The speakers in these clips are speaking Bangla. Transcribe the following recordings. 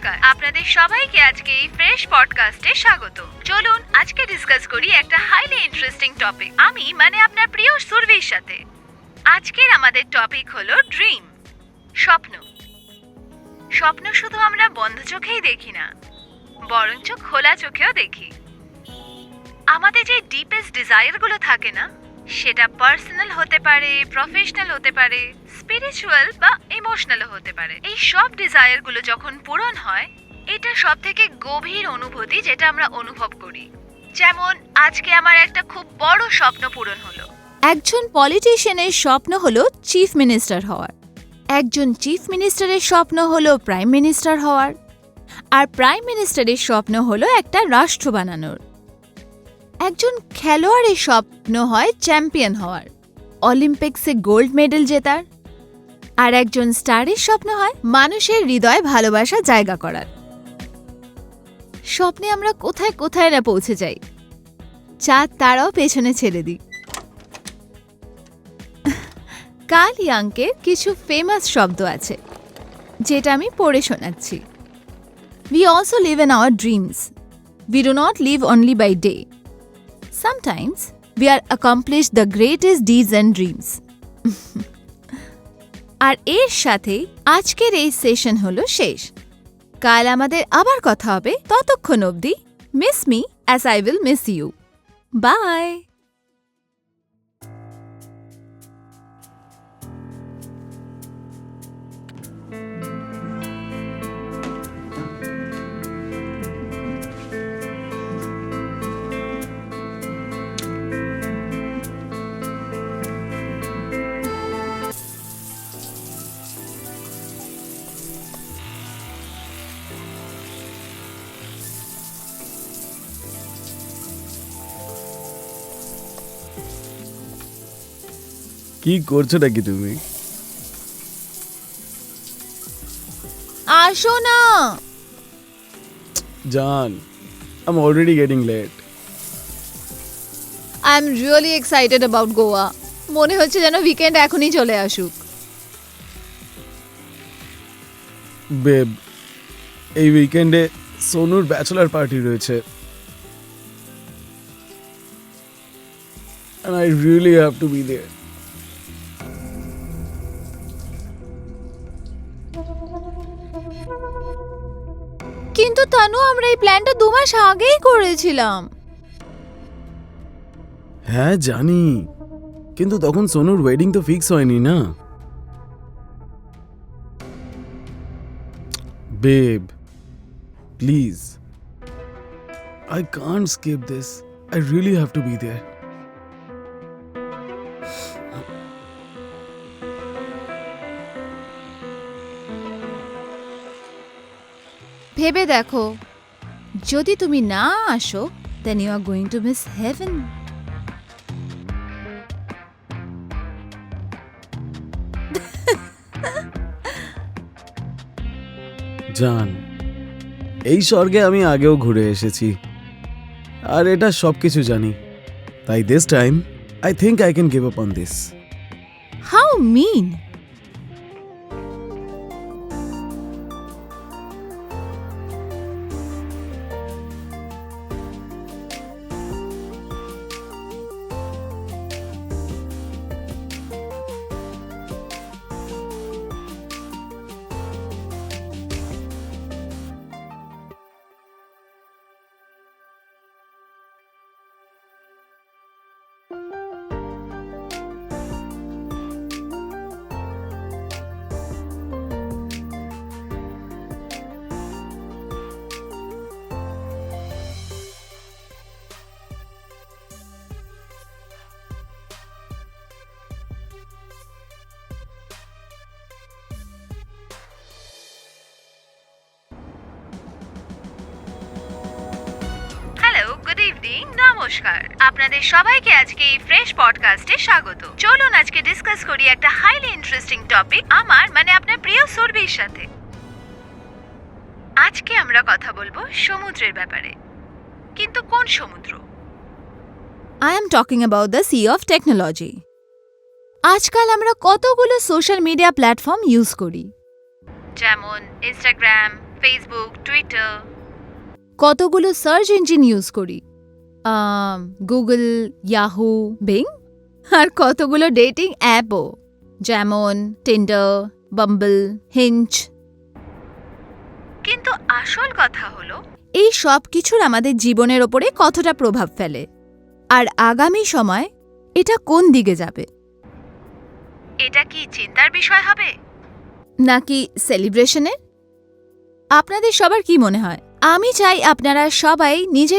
নমস্কার, আপনাদের সবাইকে আজকে এই ফ্রেশ পডকাস্টে স্বাগত। চলুন আজকে ডিসকাস করি একটা হাইলি ইন্টারেস্টিং টপিক, আমি মানে আপনার প্রিয় সুরভির সাথে। আজকের আমাদের টপিক হলো ড্রিম, স্বপ্ন। স্বপ্ন শুধু আমরা বন্ধ চোখেই দেখি না, বরঞ্চ খোলা চোখেও দেখি। আমাদের যে ডিপেস্ট ডিজায়ারগুলো থাকে না, সেটা পার্সোনাল হতে পারে, প্রফেশনাল হতে পারে, স্পিরিচুয়াল বা ইমোশনালও হতে পারে। এই সব ডিজায়ারগুলো যখন পূরণ হয়, এটা সব থেকে গভীর অনুভূতি যেটা আমরা অনুভব করি। যেমন আজকে আমার একটা খুব বড় স্বপ্ন পূরণ হলো। একজন পলিটিশিয়ানের স্বপ্ন হলো চিফ মিনিস্টার হওয়ার, একজন চিফ মিনিস্টারের স্বপ্ন হলো প্রাইম মিনিস্টার হওয়ার, আর প্রাইম মিনিস্টারের স্বপ্ন হলো একটা রাষ্ট্র বানানোর। একজন খেলোয়াড়ের স্বপ্ন হয় চ্যাম্পিয়ন হওয়ার, অলিম্পিক্সে গোল্ড মেডেল জেতার, আর একজন স্টারের স্বপ্ন হয় মানুষের হৃদয়ে ভালোবাসা জায়গা করার। স্বপ্নে আমরা কোথায় কোথায় না পৌঁছে যাই, চাঁদ তারাও পেছনে ছেড়ে দিই। কার্ল ইয়াংকের কিছু ফেমাস শব্দ আছে, যেটা আমি পড়ে শোনাচ্ছি। We also live in our dreams. We do not live only by day. Sometimes we are accomplished the greatest deeds and dreams. আর এর সাথে আজকের এই সেশন হলো শেষ। কাল আমাদের আবার কথা হবে, ততক্ষণ অবধি miss me as I will miss you. Bye. কি করছো নাকি তুমি? আসো না। জান, I'm already getting late. I am really excited about Goa. মনে হচ্ছে যেন উইকেন্ড এখনই চলে আসুক। বেব, এই উইকেন্ডে সোনুর ব্যাচেলার পার্টি রয়েছে। And I really have to be there. কিন্তু তানু, আমরা এই প্ল্যানটা 2 মাস আগেই করেছিলাম। হ্যাঁ জানি, কিন্তু তখন সোনুর ওয়েডিং তো ফিক্স হয়নি না। Babe, please, I can't skip this. I really have to be there. ভেবে দেখো, যদি তুমি না আসো, then you are going to miss heaven. জান, এই স্বর্গে আমি আগেও ঘুরে এসেছি, আর এটা সবকিছু জানি। তাই this time I think I can give up on this. How mean! Hello, good evening, নমস্কার, আপনাদের সবাইকে আজকে এই ফ্রেশ পডকাস্টে স্বাগত। চলুন আজকে ডিসকাস করি একটা হাইলি ইন্টারেস্টিং টপিক, আমার মানে আপনার প্রিয় সুরভির সাথে। আজকে আমরা কথা বলবো সমুদ্রের ব্যাপারে। কিন্তু কোন সমুদ্র? I am talking about the sea of technology. আজকাল আমরা কতগুলো সোশ্যাল মিডিয়া প্ল্যাটফর্ম ইউজ করি, যেমন ইনস্টাগ্রাম, ফেসবুক, টুইটার। কতগুলো সার্চ ইঞ্জিন ইউজ করি, গুগল, ইয়াহু, বিং। আর কতগুলো ডেটিং অ্যাপও, যেমন টিন্ডার, বাম্বল, হিঞ্চ। কিন্তু আসল কথা হলো, এই সব কিছুর আমাদের জীবনের ওপরে কতটা প্রভাব ফেলে, আর আগামী সময় এটা কোন দিকে যাবে। এটা কি চিন্তার বিষয় হবে? নাকি সেলিব্রেশনের? আপনাদের সবার কি মনে হয়? আমি চাই আপনারা সবাই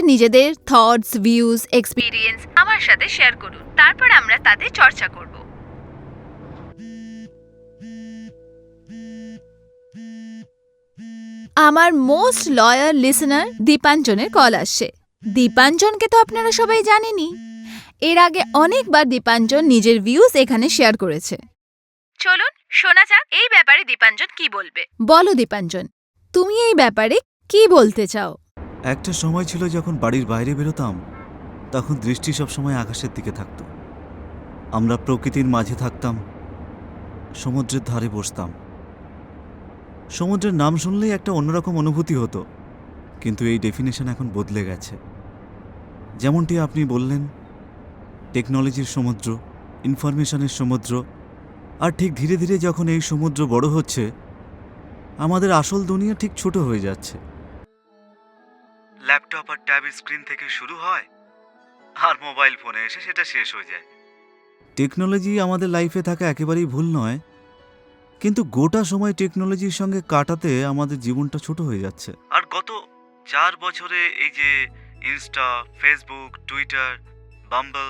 নিজেদের থটস, ভিউজ, এক্সপিরিয়েন্স আমার সাথে শেয়ার করুন, তারপর আমরা তাতে চর্চা করব। আমার মোস্ট লয়াল লিসেনার দীপাঞ্জনের কল আসছে। দীপাঞ্জনকে তো আপনারা সবাই জানেনই। এর আগে অনেকবার দীপাঞ্জন নিজের ভিউজ এখানে শেয়ার করেছে। চলুন শোনা যাক এই ব্যাপারে দীপাঞ্জন কি বলবে। বলো দীপাঞ্জন, তুমি এই ব্যাপারে কি বলতে চাও? একটা সময় ছিল যখন বাড়ির বাইরে বেরোতাম, তখন দৃষ্টি সবসময় আকাশের দিকে থাকত। আমরা প্রকৃতির মাঝে থাকতাম, সমুদ্রের ধারে বসতাম। সমুদ্রের নাম শুনলেই একটা অন্যরকম অনুভূতি হতো, কিন্তু এই ডেফিনেশন এখন বদলে গেছে। যেমনটি আপনি বললেন, টেকনোলজির সমুদ্র, ইনফরমেশনের সমুদ্র, আর ঠিক ধীরে ধীরে যখন এই সমুদ্র বড় হচ্ছে, আমাদের আসল দুনিয়া ঠিক ছোট হয়ে যাচ্ছে। ল্যাপটপ আর ট্যাবের স্ক্রিন থেকে শুরু হয়, আর মোবাইল ফোনে এসে সেটা শেষ হয়ে যায়। টেকনোলজি আমাদের লাইফে থাকা একেবারেই ভুল নয়, কিন্তু গোটা সময় টেকনোলজির সঙ্গে কাটাতে আমাদের জীবনটা ছোট হয়ে যাচ্ছে। আর গত 4 বছরে এই যে Insta, Facebook, Twitter, Bumble,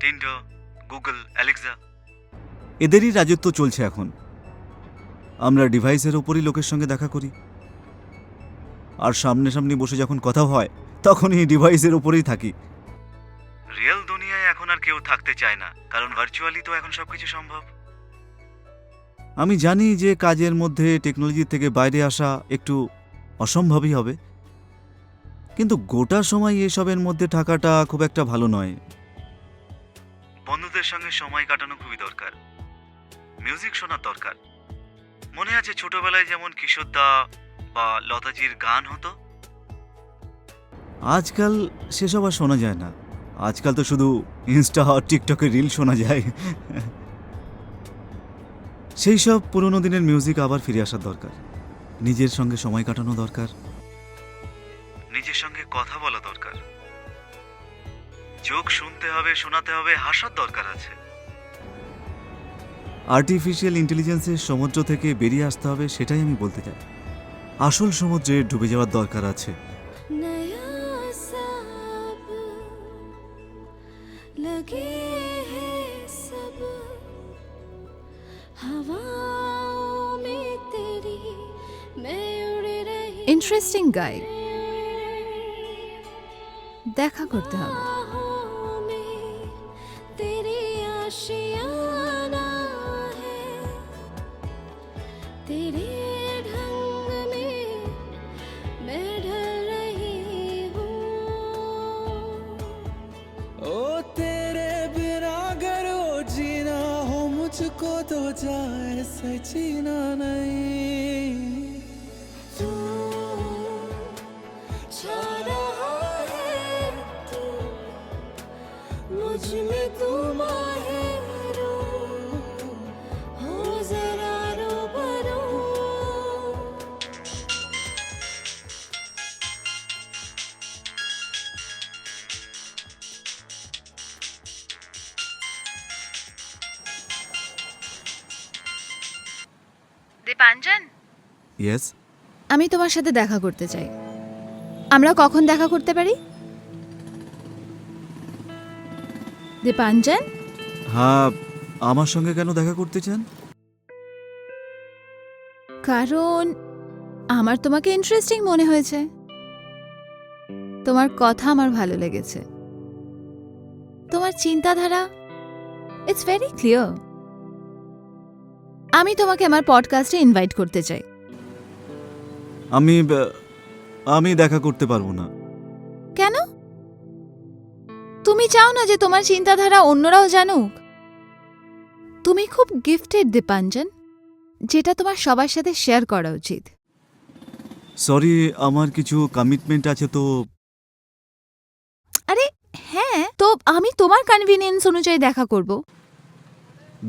Tinder, Google, Alexa, এদেরই রাজত্ব চলছে এখন। আমরা ডিভাইসের ওপরই লোকের সঙ্গে দেখা করি, আর সামনাসামনি বসে যখন কথা হয় তখনই ডিভাইসের ওপরেই থাকি। রিয়েল দুনিয়ায় এখন আর কেউ থাকতে চায় না, কারণ ভার্চুয়ালি তো এখন সবকিছু সম্ভব। আমি জানি যে কাজের মধ্যে টেকনোলজি থেকে বাইরে আসা একটু অসম্ভবই হবে, কিন্তু গোটা সময় এসবের মধ্যে থাকাটা খুব একটা ভালো নয়। বন্ধুদের সঙ্গে সময় কাটানো খুবই দরকার, মিউজিক শোনার দরকার। মনে আছে ছোটবেলায় যেমন কিশোরদা বা লতাজির গান হতো? আজকাল সেসব আর শোনা যায় না। আজকাল তো শুধু ইনস্টা আর টিকটকে রিল শোনা যায়। সেই সব পুরোনো দিনের মিউজিক আবার ফিরে আসার দরকার। নিজের সঙ্গে সময় কাটানো দরকার, নিজের সঙ্গে কথা বলা দরকার, চোখ শুনতে হবে, শোনাতে হবে, হাসার দরকার আছে। আর্টিফিশিয়াল ইন্টেলিজেন্সের সমুদ্র থেকে বেরিয়ে আসতে হবে, সেটাই আমি বলতে চাই। আসল সমুদ্রে ডুবে যাওয়ার দরকার আছে। ইন্টারেস্টিং গাই, দেখা করতে হবে। मुझको तो जाए सचीना नहीं, तू छा रहा है, तू मुझ में, तू माहिर हो जरा रूबरू। দীপাঞ্জন, ইয়েস, আমি তোমার সাথে দেখা করতে চাই। আমরা কখন দেখা করতে পারি? দীপাঞ্জন, হ্যাঁ, আমার সঙ্গে কেন দেখা করতে চান? কারণ আমার তোমাকে ইন্টারেস্টিং মনে হয়েছে। তোমার কথা আমার ভালো লেগেছে। তোমার চিন্তাধারা, ইটস ভেরি ক্লিয়ার। আমি তোমাকে আমার পডকাস্টে ইনভাইট করতে চাই। আমি দেখা করতে পারবো না। কেন? তুমি চাও না যে তোমার চিন্তাধারা অন্যরাও জানুক? তুমি খুব গিফটেড দীপাঞ্জন, যেটা তোমার সবার সাথে শেয়ার করা উচিত। সরি, আমার কিছু কমিটমেন্ট আছে তো। আরে হ্যাঁ, তো আমি তোমার কনভিনিয়েন্স অনুযায়ী দেখা করব।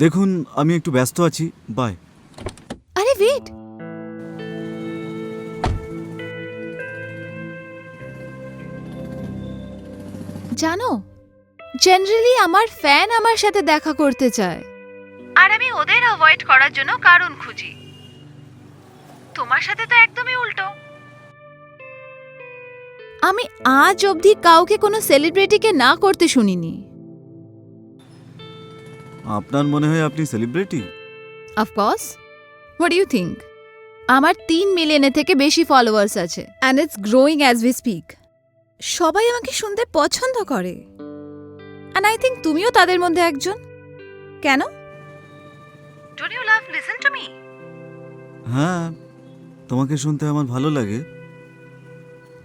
দেখুন, আমি একটু ব্যস্ত আছি, বাই। আরে ওয়েট, জানো জেনারেলি আমার ফ্যান আমার সাথে দেখা করতে চায়। আর আমি ওদের অ্যাভয়েড করার জন্য কারণ খুঁজি। তোমার সাথে তো একদমই উল্টো। আমি আজ অবধি কাউকে কোনো সেলিব্রিটিকে না করতে শুনিনি। আপনার মনে হয় আপনি celebrity? Of course, what do you think? আমার 3 মিলিয়নের থেকে বেশি ফলোয়ার্স আছে and it's growing as we speak. সবাই আমাকে শুনতে পছন্দ করে অ্যান্ড আই থিঙ্ক তুমিও তাদের মধ্যে একজন। কেন? Don't you love listen to me? হ্যাঁ, তোমাকে শুনতে আমার ভালো লাগে।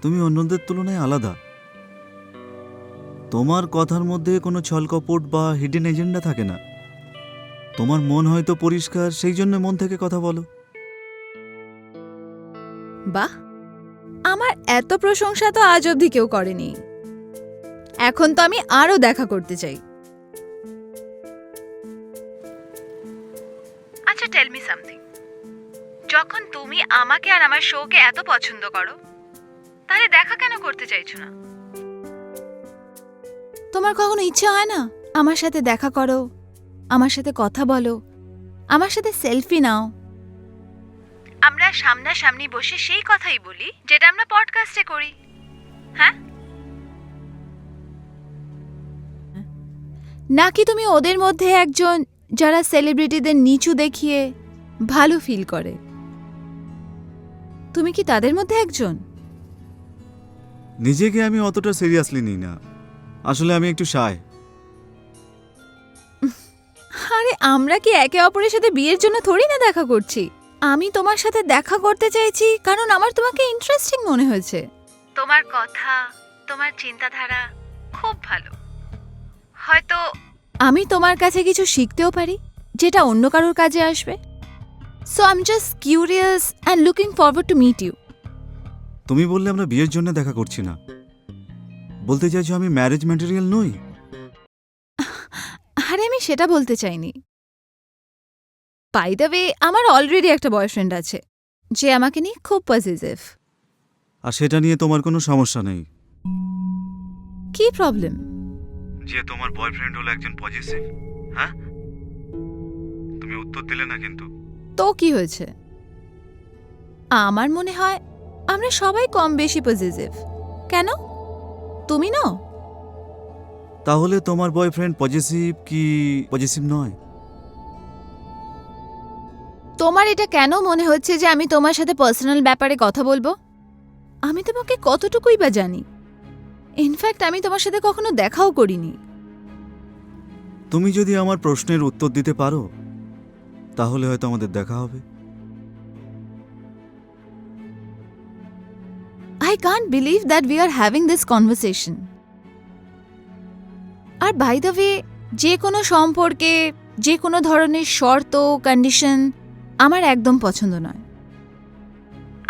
তুমি অন্যদের তুলনায় আলাদা। তোমার কথার মধ্যে কোনো ছলকপট বা হিডেন এজেন্ডা থাকে না। তোমার মন হয়তো পরিষ্কার, সেই জন্য মন থেকে কথা বলো। বাহ, আমার এত প্রশংসা তো আজ অবধি কেউ করেনি। এখন তো আমি আরো দেখা করতে চাই। আচ্ছা, টেল মি সামথিং। যখন তুমি আমাকে আর আমার শোকে এত পছন্দ করো, তাহলে দেখা কেন করতে চাইছো না? তোমার কখনো ইচ্ছে হয় না আমার সাথে দেখা করো, আমার সাথে কথা বলো, আমার সাথে সেলফি নাও? আমরা সামনাসামনি বসে সেই কথাই বলি যেটা আমরা পডকাস্টে করি। হ্যাঁ, নাকি তুমি ওদের মধ্যে একজন যারা সেলিব্রিটিদের নিচু দেখিয়ে ভালো ফিল করে? তুমি কি তাদের মধ্যে একজন? নিজেকে আমি অতটা সিরিয়াসলি নিই না। আসলে আমি একটু শায়। আরে আমরা কি একে অপরের সাথে বিয়ের জন্য থোড়ি না দেখা করছি? আমি তোমার সাথে দেখা করতে চাইছি কারণ আমার তোমাকে ইন্টারেস্টিং মনে হয়েছে। তোমার কথা, তোমার চিন্তাধারা খুব ভালো। হয়তো আমি তোমার কাছে কিছু শিখতেও পারি যেটা অন্য কারোর কাজে আসবে। So I am just curious and looking forward to meet you. তুমি বললে আমরা বিয়ের জন্য দেখা করছি না। বলতে চাইছো আমি ম্যারেজ ম্যাটেরিয়াল নই? আরে আমি সেটা বলতে চাইনি। বাই দ্য ওয়ে, আমার অলরেডি একটা বয়ফ্রেন্ড আছে যে আমাকে নিয়ে খুব পজিটিভ। আর সেটা নিয়ে তোমার কোনো সমস্যা নেই? কি প্রবলেম? যে তোমার বয়ফ্রেন্ড হলো একজন পজিটিভ? হ্যাঁ, তুমি উত্তর দিলে না কিন্তু। তো কি হয়েছে? আমার মনে হয় আমরা সবাই কম বেশি পজিটিভ। কেন, তুমি নও? তাহলে তোমার বয়ফ্রেন্ড পজিটিভ কি পজিটিভ নয়? তোমার এটা কেন মনে হচ্ছে যে আমি তোমার সাথে পার্সোনাল ব্যাপারে কথা বলবো? আমি তোমাকে কতটুকুই বা জানি? ইনফ্যাক্ট আমি তোমার সাথে কখনো দেখাও করিনি। তুমি যদি আমার প্রশ্নের উত্তর দিতে পারো তাহলে হয়তো আমাদের দেখা হবে। I can't believe that we are having this conversation. আর বাই দ্য ওয়ে, যে কোনো সম্পর্কে যে কোনো ধরনের শর্ত কন্ডিশন আমার একদম পছন্দ নয়।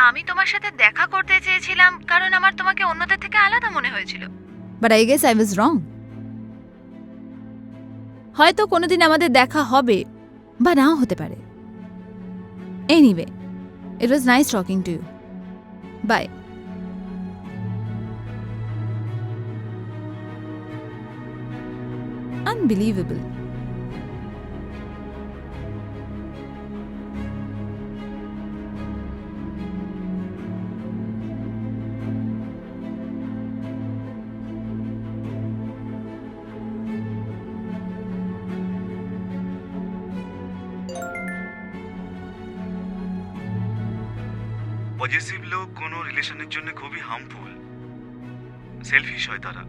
আমি তোমার সাথে দেখা করতে চেয়েছিলাম কারণ আমার তোমাকে অন্যদের থেকে আলাদা মনে হয়েছিল। But I guess I was wrong. হয়তো কোনোদিন আমাদের দেখা হবে বা নাও হতে পারে। Anyway, it was nice talking to you. Bye. Unbelievable. Positive লোক কোনো রিলেশনের জন্য খুবই হার্মফুল। সেলফিশ হয় তারা।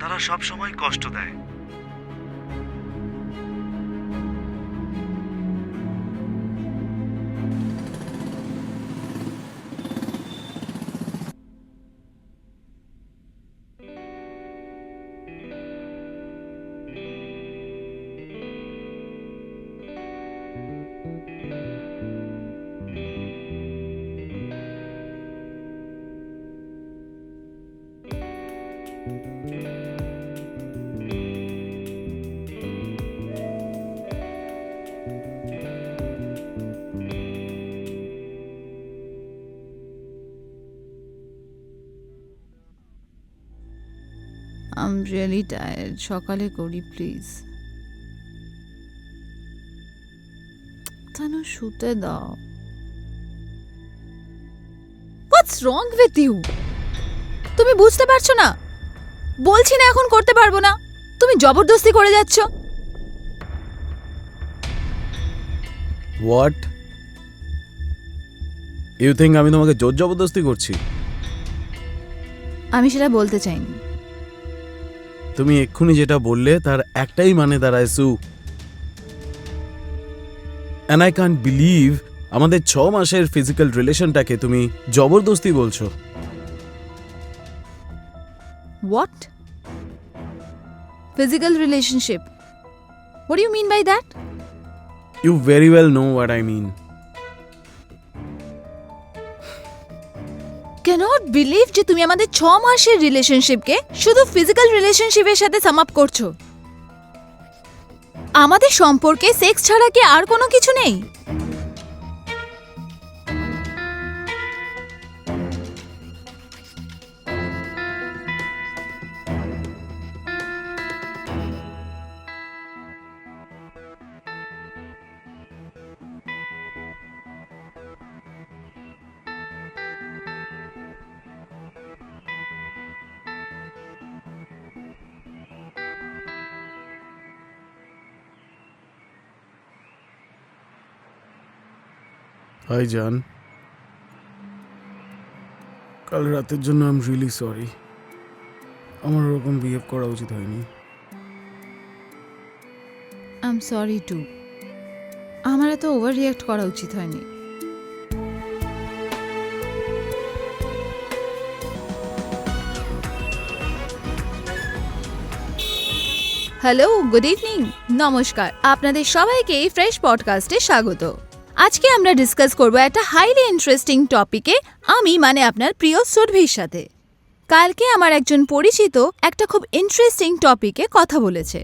তারা সব সময় কষ্ট দেয়। আই এম রিয়েলি টায়ার্ড, সকালে করি প্লিজ। তানু শুতে দাও। হোয়াটস রং উইথ ইউ? তুমি বুঝতে পারছো না? বলছি না এখন করতে পারবো না, তুমি জবরদস্তি করে যাচ্ছ। হোয়াট? ইউ থিঙ্ক আমি তোমাকে জোর জবরদস্তি করছি? আমি সেটা বলতে চাইনি। তুমি এক্ষুনি যেটা বললে তার একটাই মানে দাঁড়ায় সু। অ্যান্ড আই কান্ট বিলিভ আমাদের 6 মাসের ফিজিক্যাল রিলেশনটাকে তুমি জবরদস্তি বলছো। What? Physical relationship? What do you mean by that? You very well know what I mean. Cannot believe যে তুমি আমাদের 6 মাসের রিলেশনশিপকে শুধু ফিজিক্যাল রিলেশনশিপের সাথে সাম আপ করছো। আমাদের সম্পর্কে সেক্স ছাড়া কি আর কোনো কিছু নেই? হাই জান, কাল রাতের জন্য আই এম রিয়েলি সরি। আমার ওরকম বিহেভ করা উচিত হয়নি। I am sorry too. আমার এত ওভার রিঅ্যাক্ট করা উচিত হয়নি। হ্যালো, গুড ইভিনিং, নমস্কার। আপনাদের সবাইকে এই ফ্রেশ পডকাস্টে স্বাগত। আজকে আমরা ডিসকাস করব একটা হাইলি ইন্টারেস্টিং টপিকে, আমি মানে আপনার প্রিয় সুরভির সাথে। কালকে আমার একজন পরিচিত একটা খুব ইন্টারেস্টিং টপিকে কথা বলেছে,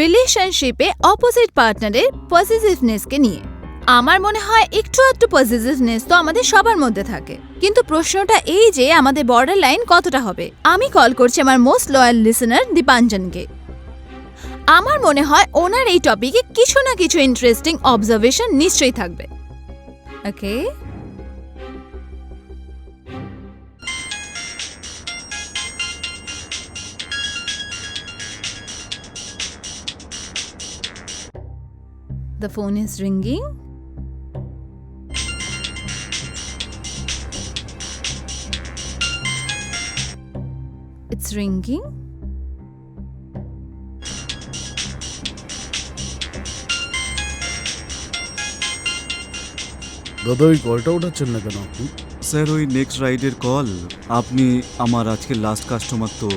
রিলেশনশিপে অপোজিট পার্টনারের পজিটিভনেসকে নিয়ে। আমার মনে হয় একটু একটু পজিটিভনেস তো আমাদের সবার মধ্যে থাকে, কিন্তু প্রশ্নটা এই যে আমাদের বর্ডার লাইন কতটা হবে। আমি কল করছি আমার মোস্ট লয়াল লিসেনার দীপাঞ্জনকে। আমার মনে হয় ওনার এই টপিকে কিছু না কিছু ইন্টারেস্টিং অবজারভেশন নিশ্চয়ই থাকবে। ওকে, the phone is ringing. It's ringing. দাদা ওই কলটা উঠাচ্ছেন না কেন আপনি? স্যার ওই নেক্সট রাইডের কল। আপনি আমার আজকের লাস্ট কাস্টমার তো।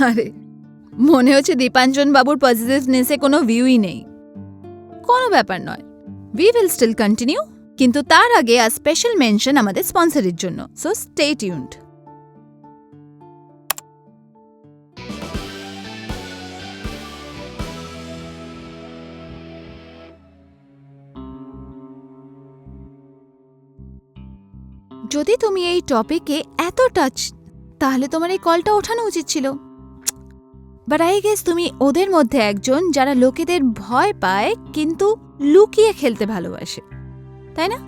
আরে, মনে হচ্ছে দীপাঞ্জন বাবুর পজিটিভনেসে কোনো ভিউই নেই। কোনো ব্যাপার নয়, উই উইল স্টিল কন্টিনিউ, কিন্তু তার আগে আজ স্পেশাল মেনশন আমাদের স্পন্সরের জন্য, সো স্টে টিউনড। যদি তুমি এই টপিকে এত টাচ, তাহলে তোমার এই কলটা ওঠানো উচিত ছিল। বাট আই গেস তুমি ওদের মধ্যে একজন যারা লোকেদের ভয় পায় কিন্তু লুকিয়ে খেলতে ভালোবাসে, তাই না?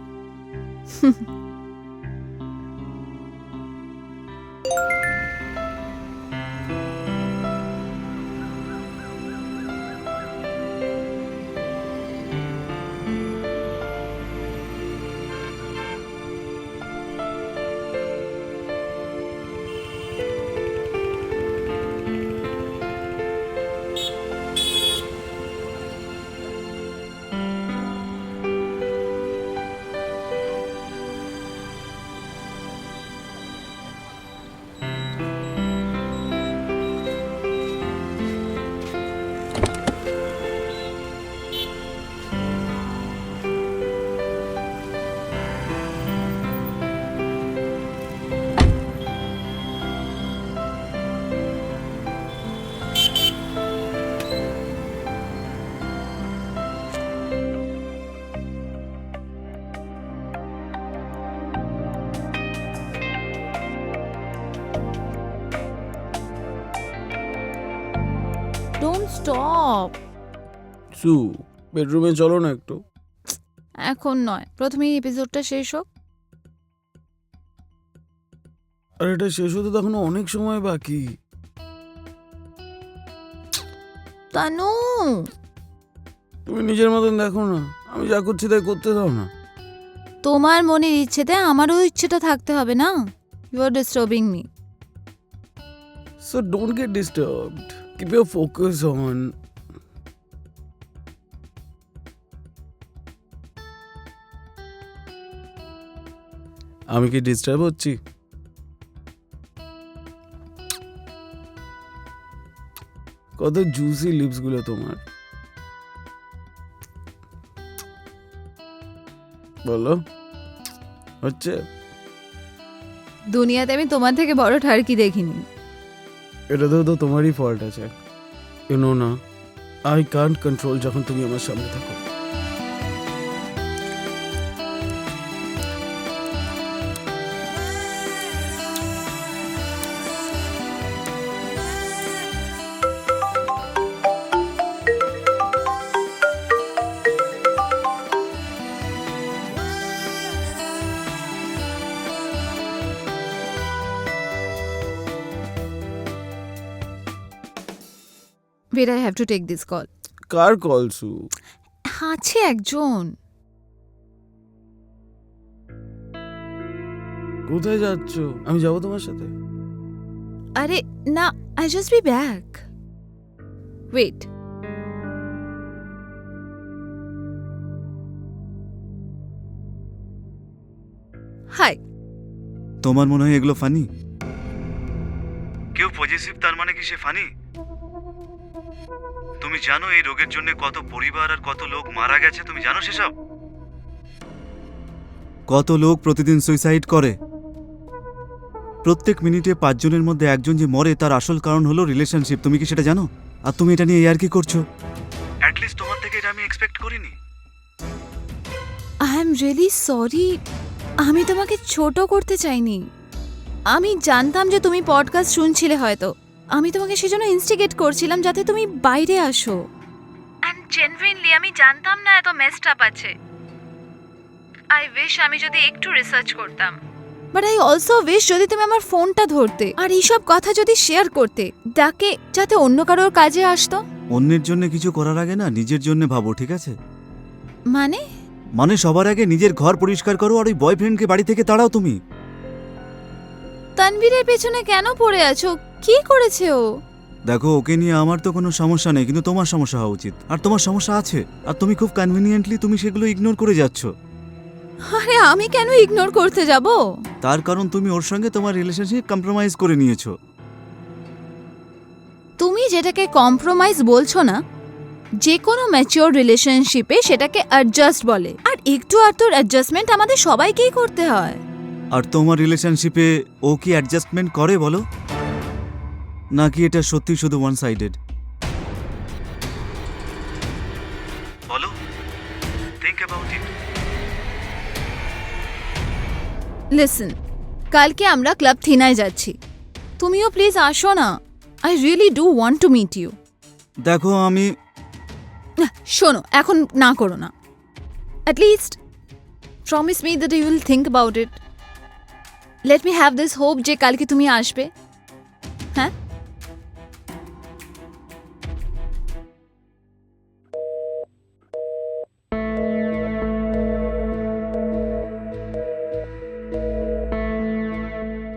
Don't stop. সু বেডরুমে চলো না একটু। এখন নয়, প্রথমে এই এপিসোডটা শেষ হোক। আর এটা শেষ হতে তো এখনো অনেক সময় বাকি। তানু, তুমি নিজের মতন দেখো না, আমি যা করছি তাই করতে দাও না। তোমার মনের ইচ্ছেতে আমারও ইচ্ছেটা থাকতে হবে না? You are disturbing me. So don't get disturbed. Keep your focus on. আমি কি ডিস্টার্ব হচ্ছি? কত জুসি লিপস গুলো তোমার, বলো হচ্ছে? দুনিয়াতে আমি তোমার থেকে বড় ঠারকি দেখিনি। এটাতেও তো তোমারই ফল্ট আছে। ইউ নো না, আই কান্ট কন্ট্রোল যখন তুমি আমার সামনে থাকো। Wait, I have to take this call. Car call সু? আছে একজন। কোথায় যাচ্ছ? আমি যাবো তোমার সাথে। আরে না, I just be back. Wait. Hi. তোমার মনে হয় এগুলো ফানি? কেউ পজিটিভ তার মানে কি সে ফানি? তুমি জানো এই রোগের জন্য কত পরিবার আর কত লোক মারা গেছে? তুমি জানো সেসব? কত লোক প্রতিদিন সুইসাইড করে? প্রত্যেক মিনিটে 5 জনের মধ্যে একজন যে মরে তার আসল কারণ হলো রিলেশনশিপ। তুমি কি সেটা জানো? আর তুমি এটা নিয়ে ইয়ার্কি করছো? অ্যাটলিস্ট তোমার থেকে এটা আমি এক্সপেক্ট করিনি। I am really sorry. আমি তোমাকে ছোট করতে চাইনি। আমি জানতাম যে তুমি পডকাস্ট শুনছিলে হয়তো। আমি তোমাকে সেজন্য ইনস্টিগেট করছিলাম যাতে তুমি বাইরে আসো। অ্যান্ড জেনুইনলি আমি জানতাম না এত মেসড আপ আছে। আই উইশ আমি যদি একটু রিসার্চ করতাম। বাট আই অলসো উইশ যদি তুমি আমার ফোনটা ধরতে আর এইসব কথা যদি শেয়ার করতে, তাকে যাতে অন্য কারোর কাজে আসতো। অন্যের জন্য কিছু করার আগে না নিজের জন্য ভাবো, ঠিক আছে? মানে সবার আগে নিজের ঘর পরিষ্কার করো আর ওই বয়ফ্রেন্ডকে বাড়ি থেকে তাড়াও তুমি। তানভীরের পেছনে কেন পড়ে আছো? কি করেছে ও? দেখো, ওকে নিয়ে আমার তো কোনো সমস্যা নেই, কিন্তু তোমার সমস্যা হওয়া উচিত। আর তোমার সমস্যা আছে, আর তুমি খুব কনভিনিয়েন্টলি তুমি সেগুলো ইগনোর করে যাচ্ছ। আরে আমি কেন ইগনোর করতে যাব? তার কারণ তুমি ওর সঙ্গে তোমার রিলেশনশিপ কম্প্রোমাইজ করে নিয়েছো। তুমি যেটাকে কম্প্রোমাইজ বলছো না, যে কোনো ম্যাচিওর রিলেশনশিপে সেটাকে অ্যাডজাস্ট বলে। আর একটু আধটুর অ্যাডজাস্টমেন্ট আমাদের সবাইকেই করতে হয়। আর তোমার রিলেশনশিপে ও কি অ্যাডজাস্টমেন্ট করে বলো? নাকি এটা সত্যি শুধু ওয়ান সাইডেড? বলো, থিংক অ্যাবাউট ইট। লিসেন, কালকে আমরা ক্লাব থিনায় যাচ্ছি। তুমিও প্লিজ আসো না। I really do want to meet you. দেখো, আমি শোনো, এখন না করো না। At least promise me that you will think about it. Let me have this hope যে কালকে তুমি আসবে। হ্যাঁ,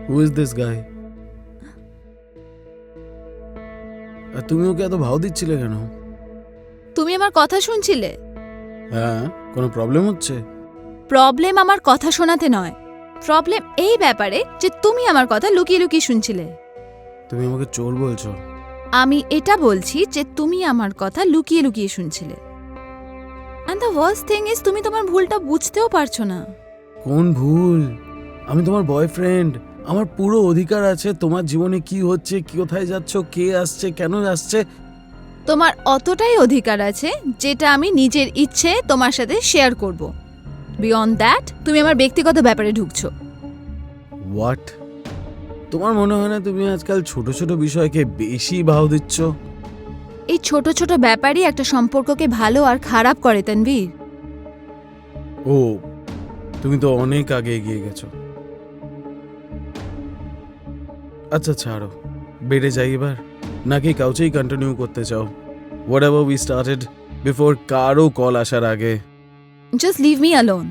Who is this guy? আর তুমি ওকে এত ভাও দিচ্ছিলে কেন? তুমি আমার কথা শুনছিলে? হ্যাঁ, কোনো প্রবলেম হচ্ছে? প্রবলেম আমার কথা শোনাতে নয়, প্রবলেম এই ব্যাপারে যে তুমি আমার কথা লুকিয়ে লুকিয়ে শুনছিলে। তুমি আমাকে চোর বলছো? আমি এটা বলছি যে তুমি আমার কথা লুকিয়ে লুকিয়ে শুনছিলে। And the worst thing is তুমি তোমার ভুলটা বুঝতেও পারছো না। কোন ভুল? আমি তোমার বয়ফ্রেন্ড। আমার পুরো অধিকার আছে তোমার জীবনে কি হচ্ছে, কোথায় যাচ্ছ, কে আসছে, কেন আসছে। তোমার অতটাই অধিকার আছে যেটা আমি নিজের ইচ্ছে তোমার সাথে শেয়ার করব। বিয়ন্ড দ্যাট তুমি আমার ব্যক্তিগত ব্যাপারে ঢুকছো। হোয়াট? তোমার মনে হয় না তুমি আজকাল ছোট ছোট বিষয়কে বেশি ভাও দিচ্ছ? এই ছোট ছোট ব্যাপারই একটা সম্পর্ককে ভালো আর খারাপ করে তানভীর। ও, তুমি তো অনেক আগে এগিয়ে গেছো। আচ্ছা ছাড়ো, বেড়ে যাই এবার, নাকি কাউচেই কন্টিনিউ করতে চাও? Whatever we started before কারো কল আসার আগে। Just leave me alone.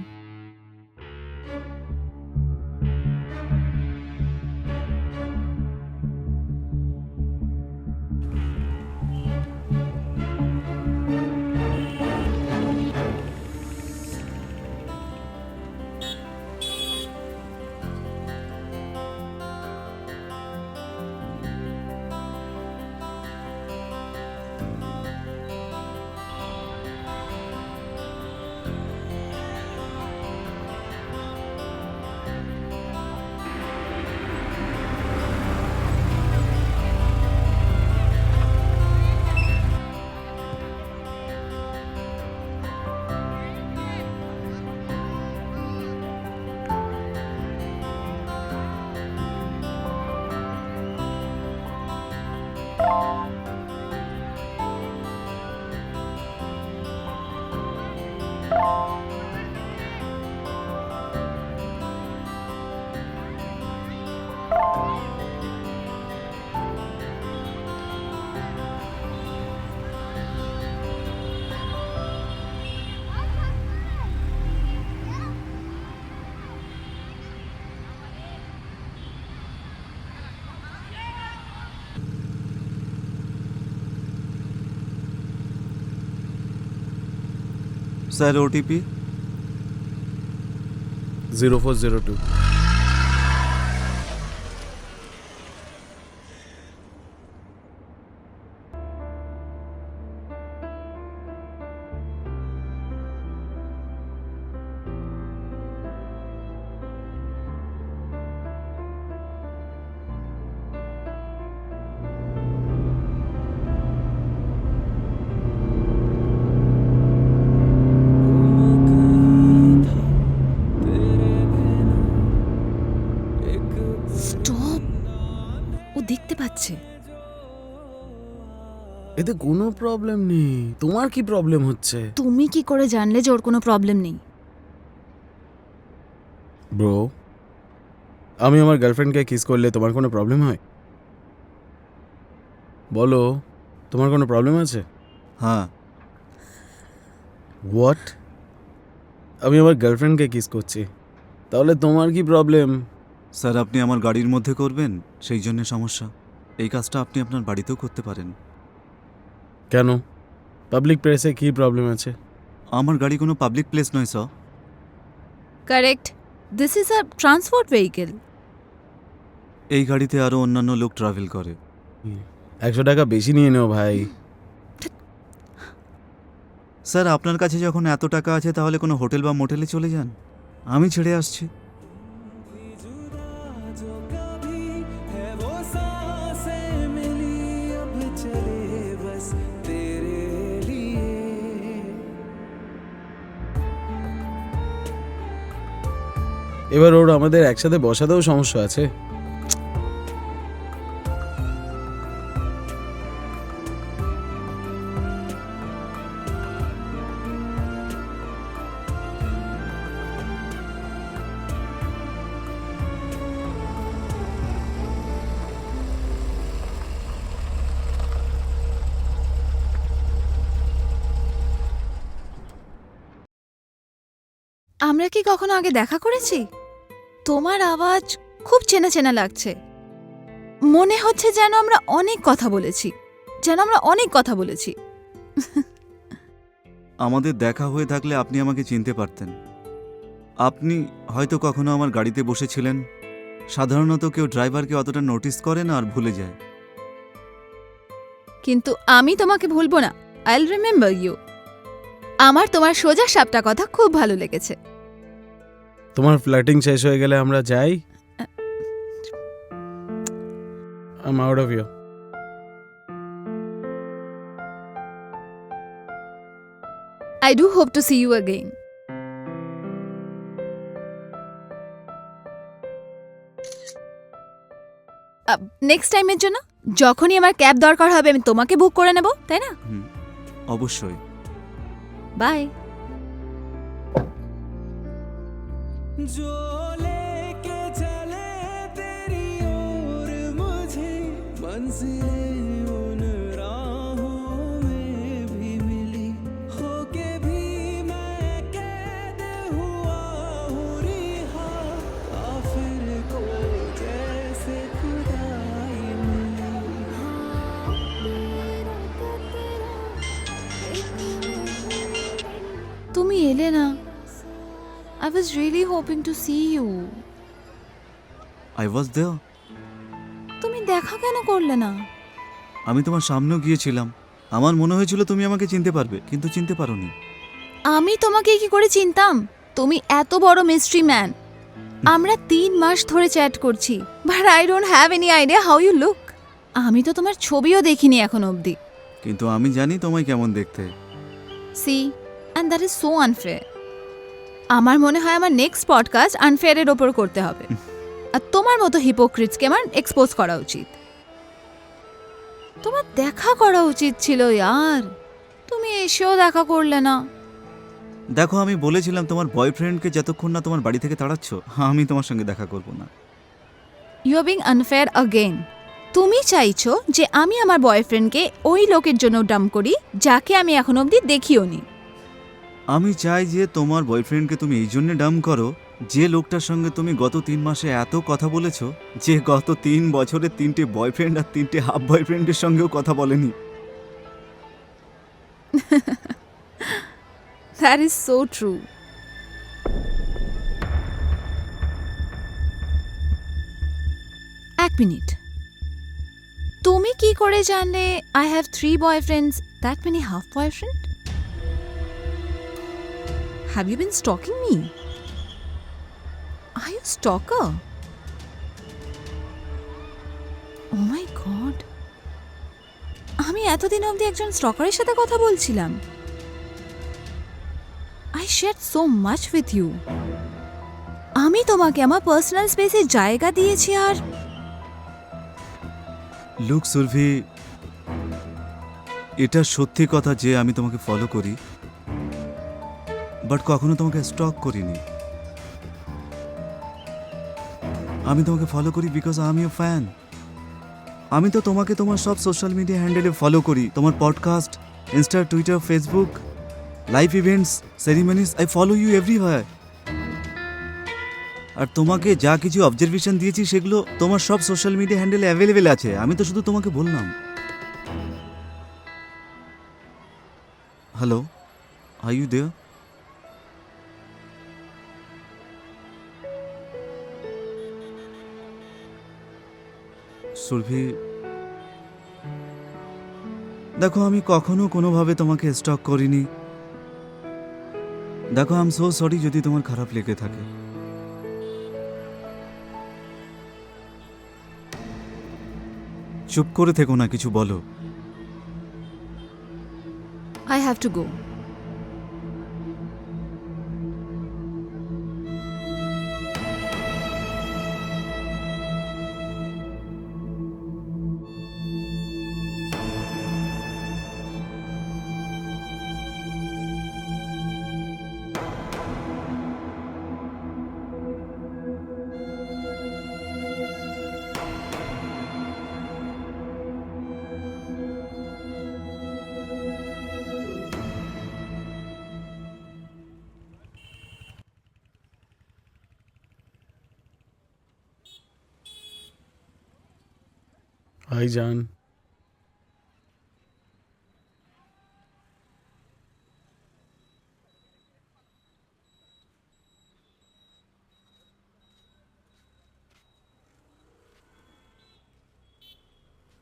Sir OTP 0402। Stop, ও দেখতে পাচ্ছে। এতে কোনো প্রবলেম নেই, তোমার কি প্রবলেম হচ্ছে? তুমি কি করে জানলে যে ওর কোনো প্রবলেম নেই? ব্রো, আমি আমার গার্লফ্রেন্ডকে কিস করলে তোমার কোনো প্রবলেম হয়? বলো, তোমার কোনো প্রবলেম আছে? হ্যাঁ। হোয়াট? আমি আমার গার্লফ্রেন্ডকে কিস করছি, তাহলে তোমার কি প্রবলেম? স্যার আপনি আমার গাড়ির মধ্যে করবেন, সেই জন্য সমস্যা। এই কাজটা আপনি আপনার বাড়িতেও করতে পারেন। কেন? পাবলিক প্লেসে কি প্রবলেম আছে? আমার গাড়ি কোনো পাবলিক প্লেস নয় sir. Correct, this is a transport vehicle. এই গাড়িতে আরও অন্যান্য লোক ট্রাভেল করে। 100 টাকা বেশি নিয়ে নেও ভাই। স্যার আপনার কাছে যখন এত টাকা আছে তাহলে কোনো হোটেল বা মোটেলে চলে যান, আমি ছেড়ে আসছি। जो कभी है वो सांसें मिली अब चले बस तेरे लिए। এবার ওর আমাদের একসাথে বসাতেও সমস্যা আছে। আমরা কি কখনো আগে দেখা করেছি? তোমার আওয়াজ খুব চেনা চেনা লাগছে। মনে হচ্ছে যেন আমরা অনেক কথা বলেছি। আমাদের দেখা হয়ে থাকলে আপনি আমাকে চিনতে পারতেন। আপনি হয়তো কখনো আমার গাড়িতে বসেছিলেন। সাধারণত কেউ ড্রাইভারকে অতটা নোটিস করে না আর ভুলে যায়। কিন্তু আমি তোমাকে ভুলবো না। I will remember you. আমার তোমার সোজা সাপটা কথা খুব ভালো লেগেছে। তোমার ফ্ল্যাটিং শেষ হয়ে গেলে আমরা যাই। I'm out of here. I do hope to see you again. Next টাইমের জন্য যখনই আমার ক্যাব দরকার হবে আমি তোমাকে বুক করে নেব, তাই না? অবশ্যই। বাই। जो लेके चले तेरी ओर मुझे मंजिलें उन राहों में भी मिली होके भी मैं कैद हुआ हूँ रिहा काफिर को जैसे खुदाई मिली তুমি এলে না। I was really hoping to see you. I was there. তুমি দেখা কেন করলে না? আমি তোমার সামনেও গিয়েছিলাম। আমার মনে হয়েছিল তুমি আমাকে চিনতে পারবে, কিন্তু চিনতে পারোনি। আমি তোমাকে কি করে চিনতাম? তুমি এত বড় মিস্ট্রি ম্যান। আমরা 3 মাস ধরে চ্যাট করছি, but I don't have any idea how you look. আমি তো তোমার ছবিও দেখিনি এখন অবধি। কিন্তু আমি জানি তোমায় কেমন দেখতে। See, and that is so unfair. আমার মনে হয় আমার নেক্সট পডকাস্ট আনফেয়ারের ওপর করতে হবে, আর তোমার মতো হিপোক্রিটসকে আমার এক্সপোজ করা উচিত। তোমার দেখা করা উচিত ছিল ইয়ার, তুমি এসেও দেখা করলে না। দেখো, আমি বলেছিলাম তোমার বয়ফ্রেন্ডকে যতক্ষণ না তোমার বাড়ি থেকে তাড়াচ্ছ, আমি তোমার সঙ্গে দেখা করব না। You are being unfair again. তুমি চাইছো যে আমি আমার বয়ফ্রেন্ডকে ওই লোকের জন্য ডাম্প করি যাকে আমি এখন অবধি দেখিও নি। আমি চাই যে তোমার বয়ফ্রেন্ডকে তুমি এই জন্য ডাম্প করো, যে লোকটার সঙ্গে তুমি গত 3 মাসে এত কথা বলেছো, যে গত 3 বছরে 3টে বয়ফ্রেন্ড আর 3টে হাফ বয়ফ্রেন্ডের সঙ্গেও কথা বলেনি। That is so true. এক মিনিট, তুমি কি করে জানলে I have 3 boyfriends, that many half boyfriend? Have you been stalking me? Are you a stalker? Oh my god! আমি এতদিন অবধি একজন স্টকারের সাথে কথা বলছিলাম। I shared so much with you. আমি তোমাকে আমার পার্সোনাল স্পেসে জায়গা দিয়েছি আর লুক সুরভি, এটা সত্যি কথা যে আমি তোমাকে ফলো করি, বাট কখনো তোমাকে স্টক করিনি। আমি তোমাকে ফলো করি বিকজ আমি এ ফ্যান। আমি তো তোমাকে তোমার সব সোশ্যাল মিডিয়া হ্যান্ডেলে ফলো করি, তোমার podcast, Insta, Twitter, Facebook, live events, ceremonies, I follow you everywhere. আর তোমাকে যা কিছু অবজারভেশন দিয়েছি সেগুলো তোমার সব সোশ্যাল মিডিয়া হ্যান্ডেলে অ্যাভেলেবেল আছে। আমি তো শুধু তোমাকে বললাম। Hello, are you there? সুরভি, দেখো, আমি কখনো কোনোভাবে তোমাকে স্টক করিনি। দেখো, আই এম সো সরি যদি তোমার খারাপ লেগে থাকে। চুপ করে থেকো না, কিছু বলো। I have to go. Hi জান।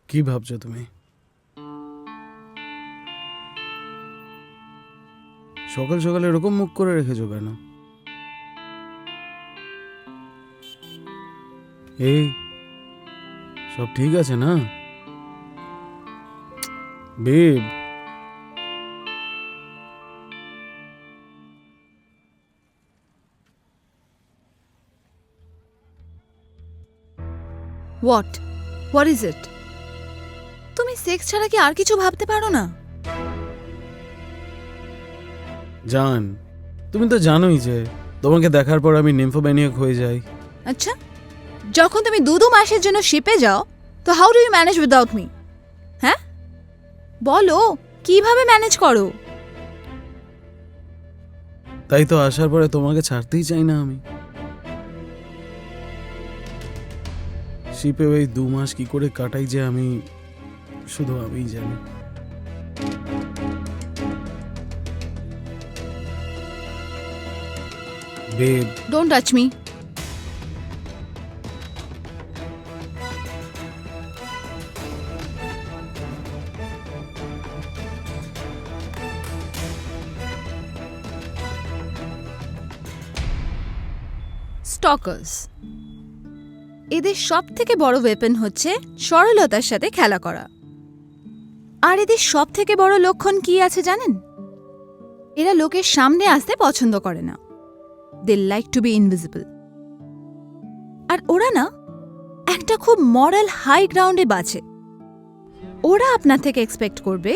কি ভাবছো তুমি? সকাল সকাল এরকম মুখ করে রেখেছো কেন? এই সব ঠিক আছে না babe? What? What is it? তুমি সেক্স ছাড়া কি আর কিছু ভাবতে পারো না? জান, তুমি তো জানোই যে তোমাকে দেখার পর আমি নিম্ফোম্যানিয়াক হয়ে যাই। আচ্ছা, যখন তুমি দু মাসের জন্য শিপে যাও, তো how do you manage without me? হ্যাঁ, বলো কিভাবে ম্যানেজ করো? তাই তো আসার পরে তোমাকে ছাড়তেই চাই না আমি। শিপে ওই 2 মাস কি করে কাটাই যে আমি শুধু আমিই জানি। Babe, don't touch me. Stalkers, এদের সব থেকে বড় ওয়েপন হচ্ছে সরলতার সাথে খেলা করা। আর এদের সব থেকে বড় লক্ষণ কি আছে জানেন? এরা লোকের সামনে আসতে পছন্দ করে না। দে লাইক টু বি ইনভিজিবল। আর ওরা না একটা খুব মরাল হাই গ্রাউন্ডে বাঁচে। ওরা আপনার থেকে এক্সপেক্ট করবে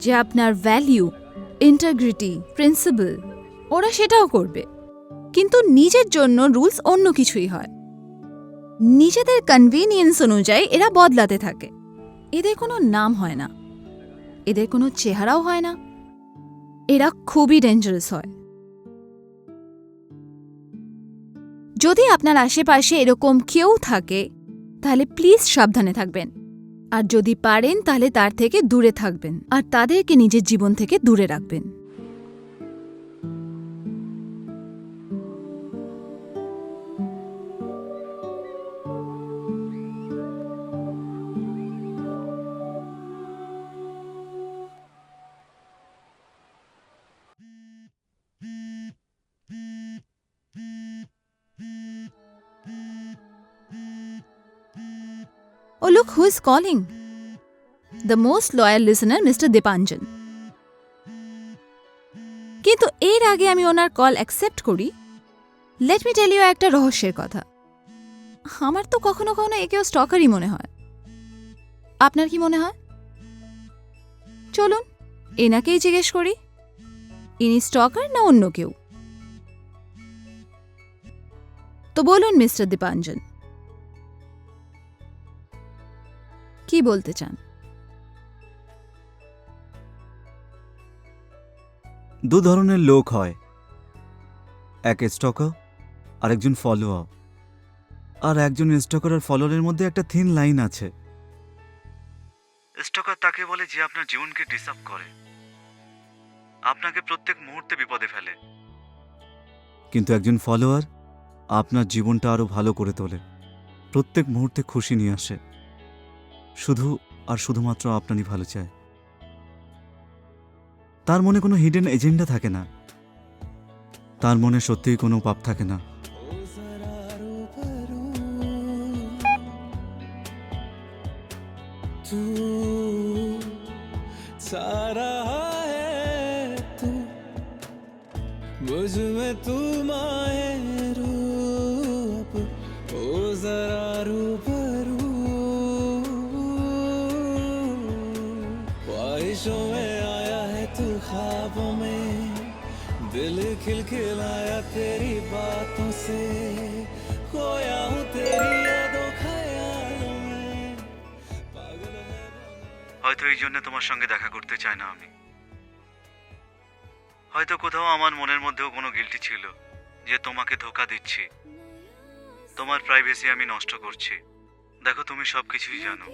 যে আপনার ভ্যালিউ, ইন্টিগ্রিটি, প্রিন্সিপাল, ওরা সেটাও করবে, কিন্তু নিজের জন্য রুলস অন্য কিছুই হয়। নিজেদের কনভিনিয়েন্স অনুযায়ী এরা বদলাতে থাকে। এদের কোনো নাম হয় না, এদের কোনো চেহারাও হয় না। এরা খুবই ডেঞ্জারাস হয়। যদি আপনার আশেপাশে এরকম কেউ থাকে তাহলে প্লিজ সাবধানে থাকবেন। আর যদি পারেন তাহলে তার থেকে দূরে থাকবেন, আর তাদেরকে নিজের জীবন থেকে দূরে রাখবেন। Oh, look who is calling. The most loyal listener, Mr. Dipanjan. কিন্তু এর আগে আমি ওনার কল অ্যাকসেপ্ট করি, লেট মি টেল ইউ একটা রহস্যের কথা। আমার তো কখনো কখনো একেও স্টকারই মনে হয়। আপনার কি মনে হয়? চলুন এনাকেই জিজ্ঞেস করি, ইনি স্টকার না অন্য কেউ? তো বলুন মিস্টার দীপাঞ্জন, কি বলতে চান? দু ধরনের লোক হয়, এক স্টকার আর একজন ফলোয়ার। আর একজন স্টকার আর ফলোয়ারের মধ্যে একটা থিন লাইন আছে। স্টকার তাকে বলে যে আপনার জীবনকে ডিস্টার্ব করে, আপনাকে প্রত্যেক মুহূর্তে বিপদে ফেলে। কিন্তু একজন ফলোয়ার আপনার জীবনটা আরো ভালো করে তোলে, প্রত্যেক মুহূর্তে খুশি নিয়ে আসে, শুধু আর শুধুমাত্র আপনারই ভালো চায়। তার মনে কোনো হিডেন এজেন্ডা থাকে না, তার মনে সত্যিই কোনো পাপ থাকে না। तू सारा है तू, मुझ में तू मायरू, अब ओ जरा रूबरू, ख्वाहिशों में आया है तू ख्वाबों में, दिल खिलखिलाया तेरी बातों से, खोया हूँ तेरी यादों ख्यालों में, पागल है হয়তো এই জন্য তোমার সঙ্গে দেখা করতে চাই না আমি। হয়তো কোথাও আমার মনের মধ্যেও কোনো গিল্টি ছিল যে তোমাকে ধোকা দিচ্ছি, তোমার প্রাইভেসি আমি নষ্ট করছি। দেখো, তুমি সবকিছুই জানো।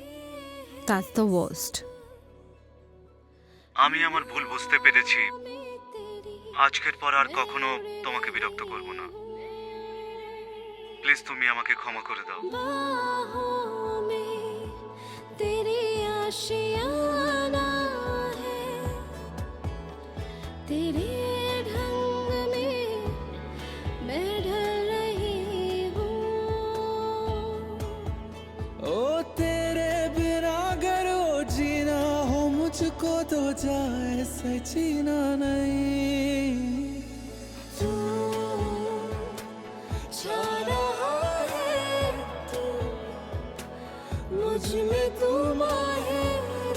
That's the worst. আমি আমার ভুল বুঝতে পেরেছি। আজকের পর আর কখনো তোমাকে বিরক্ত করব না। প্লিজ তুমি আমাকে ক্ষমা করে দাও। बाहों में तेरी आशियाना है, तेरे ढंग में मैं ढल रही हूँ। ओ तेरे बिना अगर वो जीना हो मुझको तो जाए से जीना नहीं। तू छा रहा है तू, मुझ में तू माहिर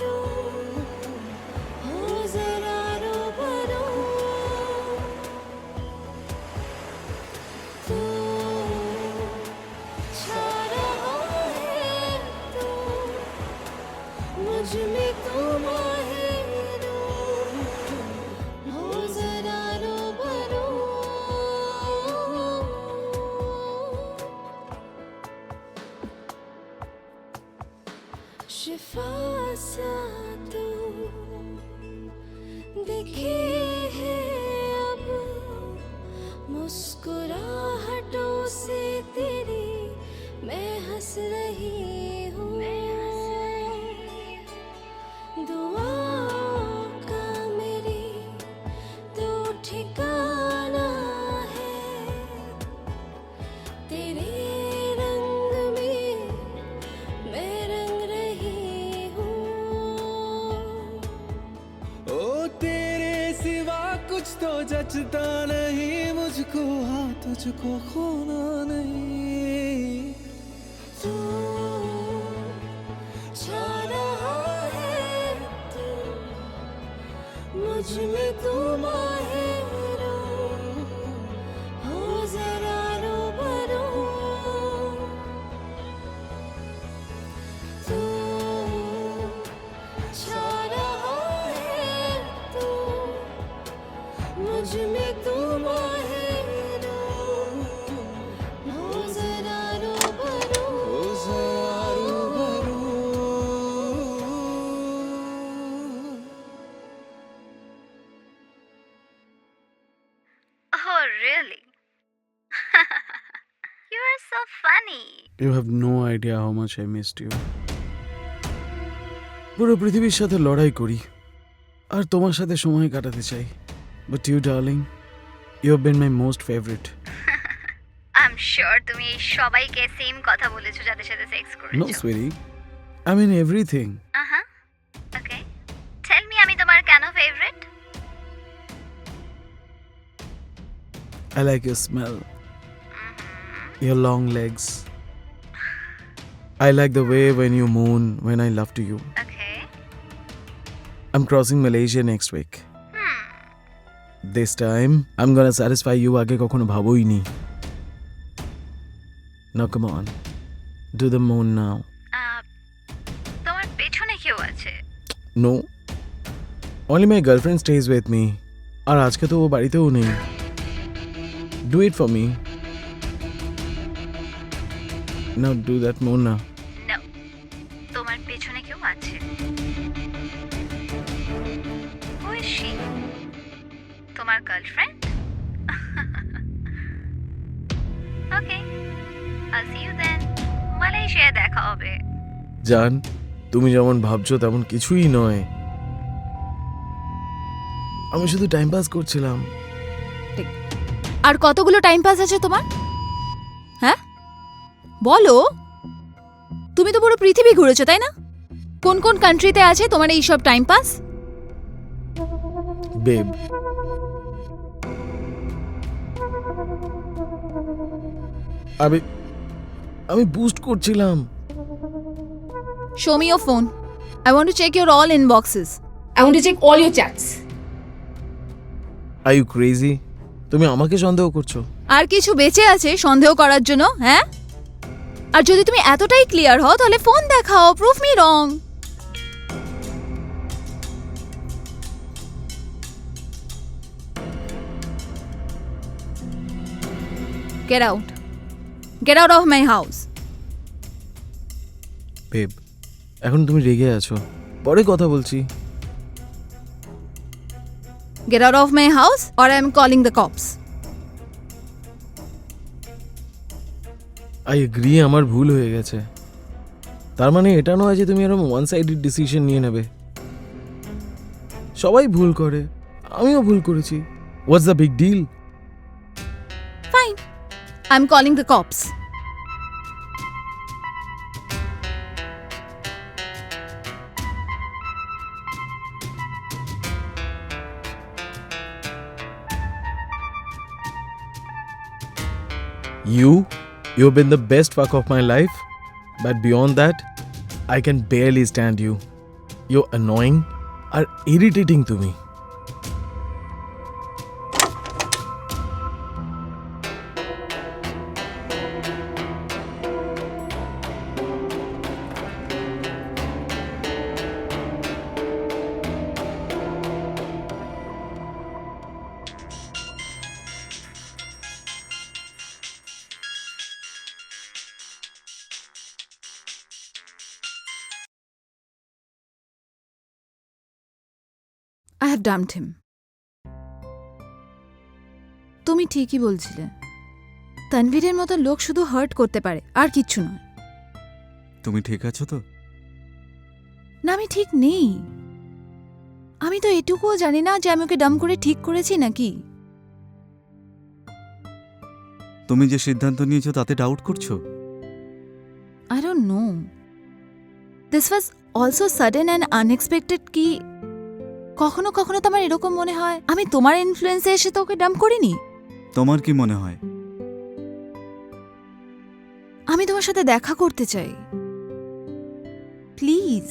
मुझ में तुम हीरो हो जरा रूबरू शिफा सा तू दिखे है अब मुस्कुराहटों से तेरी मैं हंस रही हूँ दुआओं का मेरी तो ठिकाना है तेरे रंग में मैं रंग रही हूँ ओ तेरे सिवा कुछ तो जचता नहीं मुझको, हाँ तुझको खोना नहीं। तू छा रहा है तू मुझ में तू माहिर हो जरा रूबरू तू छा रहा है तू मुझ में तू माहिर हो जरा रूबरू ओ जरा रूबरू। Oh, really? You are so funny. You have no idea how much I missed you. পুরো পৃথিবীর সাথে লড়াই করি আর তোমার সাথে সময় কাটাতে চাই, but you darling, you have been my most favourite. I'm sure তুমি এই সবাইকে সেম কথা বলেছো যাদের সাথে সেক্স নো করেছো। Sweetie, I mean everything. Okay, tell me আমি তোমার কেন favourite? I like your smell, your long legs. I like the way when you moon when I love to you. Okay, I'm crossing Malaysia next week. This time, I'm gonna satisfy you আগে কখনো ভাবোই নি। Now come on, do the moon now. তোমার পেছনে কেউ আছে? No, only my girlfriend stays with me. আর আজকে তো ও বাড়িতেও নেই। Do it for me. Now do that moon now. No, তোমার পেছনে কেউ আছে। Who is she? তোমার girlfriend? Okay, I'll see you then. মালয়েশিয়ায় দেখা হবে। জান, তুমি যেমন ভাবছো তেমন কিছুই নয়। আমি শুধু টাইম পাস করছিলাম। আর কতগুলো টাইম পাস আছে তোমার? হ্যাঁ বলো, তুমি তো পুরো পৃথিবী ঘুরেছো তাই না? কোন কোন কান্ট্রিতে আছে তোমার এই সব টাইম পাস? বেব, আমি বুস্ট করছিলাম। Show me your phone. I want to check your all inboxes. I want to check all your chats. Are you crazy? তুমি আমাকে সন্দেহ করছো? আর কিছু বেঁচে আছে সন্দেহ করার জন্য? হ্যাঁ, আর যদি তুমি এতটাই ক্লিয়ার হও তাহলে ফোন দেখাও, proof me wrong. Get out. Get out of my house. Babe, এখন তুমি রেগে আছো, পরে কথা বলছি। Get out of my house or I am calling the cops. I agree, আমার ভুল হয়ে গেছে। তার মানে এটা নয় যে তুমি এরকম ওয়ান সাইডেড ডিসিশন নিয়ে নেবে। সবাই ভুল করে, আমিও ভুল করেছি। What's the big deal? Fine. I'm calling the cops. You've been the best fuck of my life, but beyond that, I can barely stand you. You're annoying or irritating to me. I have dumped him. তুমি ঠিকই বলছিলে, তানভীরের মতো লোক শুধু হার্ট করতে পারে, আর কিচ্ছু নয়। তুমি ঠিক আছো তো? না, আমি ঠিক নেই। আমি তো এটুকুও জানি না যে আমি ওকে ডাম করে ঠিক করেছি নাকি। তুমি যে সিদ্ধান্ত নিয়েছো তাতে ডাউট করছো? I don't know. This was also sudden and unexpected কি কখনো কখনো তো আমার এরকম মনে হয় আমি তোমার ইনফ্লুয়েন্সে এসে তো ওকে ডাম্প করিনি। তোমার কি মনে হয়? আমি তোমার সাথে দেখা করতে চাই, please.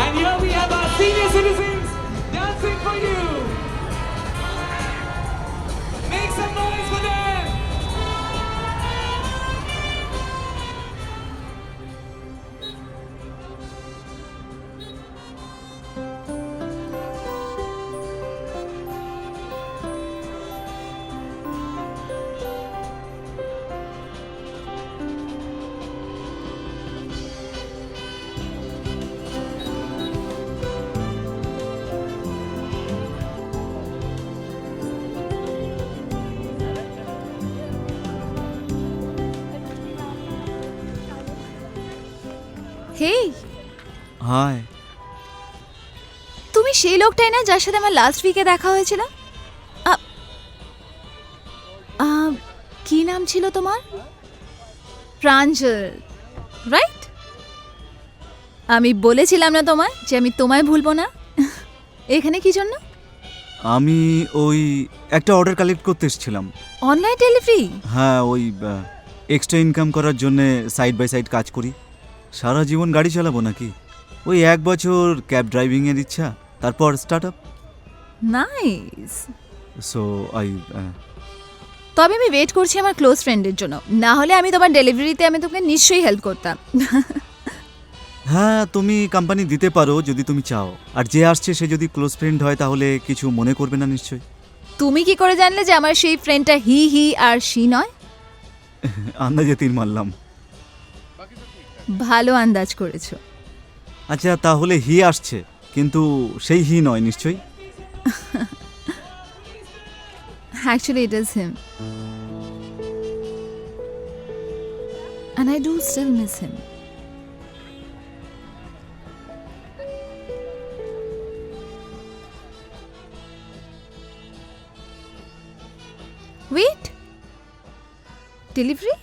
And here we have our senior citizens dancing for you. Make some noise for them. Hey, hi. তুমি সেই লোকটাই না যার সাথে আমার লাস্ট উইকে দেখা হয়েছিল? আ- আ, কি নাম ছিল তোমার? প্রাঞ্জল, রাইট? আমি বলেছিলাম না তোমায় যে আমি তোমায় ভুলবো না। এখানে কি জন্য? আমি ওই একটা অর্ডার কালেক্ট করতে এসেছিলাম। Online delivery? হ্যাঁ, ওই এক্সট্রা ইনকাম করার জন্য সাইড বাই সাইড কাজ করি। সারা জীবন গাড়ি চালাবো নাকি? ওই 1 বছর ক্যাব ড্রাইভিংয়ের ইচ্ছা, তারপর start up. Nice. So I তবে আমি ওয়েট করছি আমার ক্লোজ ফ্রেন্ডের জন্য, না হলে আমি তোমার ডেলিভারিতে আমি তোমাকে নিশ্চয়ই হেল্প করতাম। হ্যাঁ, তুমি কোম্পানি দিতে পারো যদি তুমি চাও। আর যে আসছে সে যদি ক্লোজ ফ্রেন্ড হয় তাহলে কিছু মনে করবে না নিশ্চয়ই। তুমি কি করে জানলে যে আমার সেই ফ্রেন্ডটা হি আর শি নয়? আন্দাজে তীর মারলাম। ভালো আন্দাজ করেছো। আচ্ছা, তাহলে হি আসছে, কিন্তু সেই হি নয় নিশ্চয়ই। Actually, it is him. And I do still miss him. Wait. Delivery?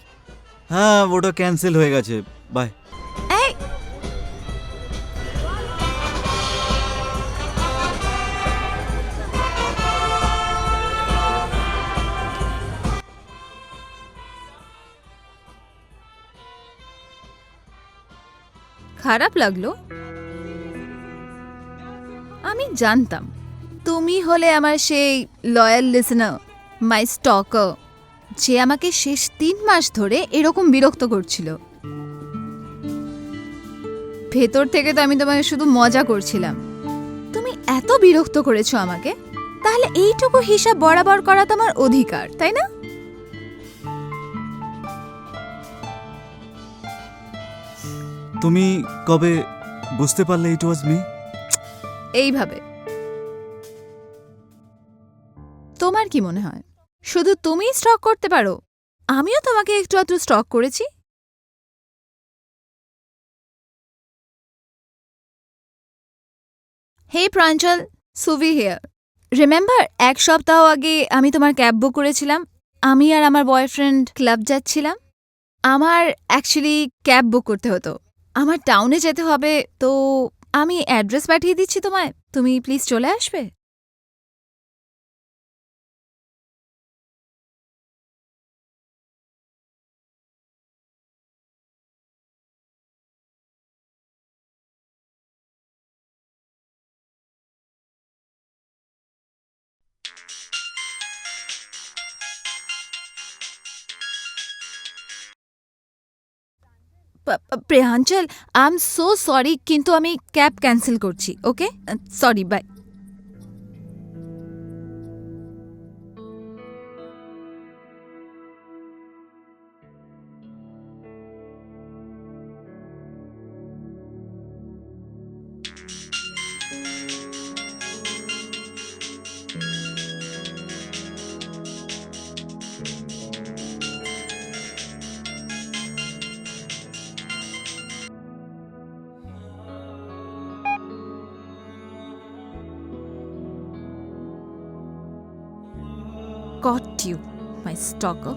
হ্যাঁ, ওটা ক্যান্সেল হয়ে গেছে। বাই। Hey! খারাপ লাগলো? আমি জানতাম তুমি হলে আমার সেই লয়াল লিসনার, মাই স্টকার, যে আমাকে শেষ 3 মাস ধরে এরকম বিরক্ত করছিল। ভেতর থেকে তো আমি তোমাকে শুধু মজা করছিলাম। তুমি এত বিরক্ত করেছো আমাকে, তাহলে এইটুকু হিসাব বরাবর করা তোমার অধিকার, তাই না? তুমি কবে বুঝতে পারলে ইট ওয়াজ মি? এইভাবে। তোমার কি মনে হয় শুধু তুমিই স্টক করতে পারো? আমিও তোমাকে একটু আধটু স্টক করেছি। হে প্রাঞ্জল, সুভি হিয়ার। রিমেম্বার 1 সপ্তাহ আগে আমি তোমার ক্যাব বুক করেছিলাম? আমি আর আমার বয়ফ্রেন্ড ক্লাব যাচ্ছিলাম। আমার অ্যাকচুয়ালি ক্যাব বুক করতে হতো, আমার টাউনে যেতে হবে, তো আমি অ্যাড্রেস পাঠিয়ে দিচ্ছি তোমায়, তুমি প্লিজ চলে আসবে। প্রেহাঞ্চল আই এম সো সরি, কিন্তু আমি ক্যাব ক্যান্সেল করছি। Okay, sorry, bye. Got you, my stalker.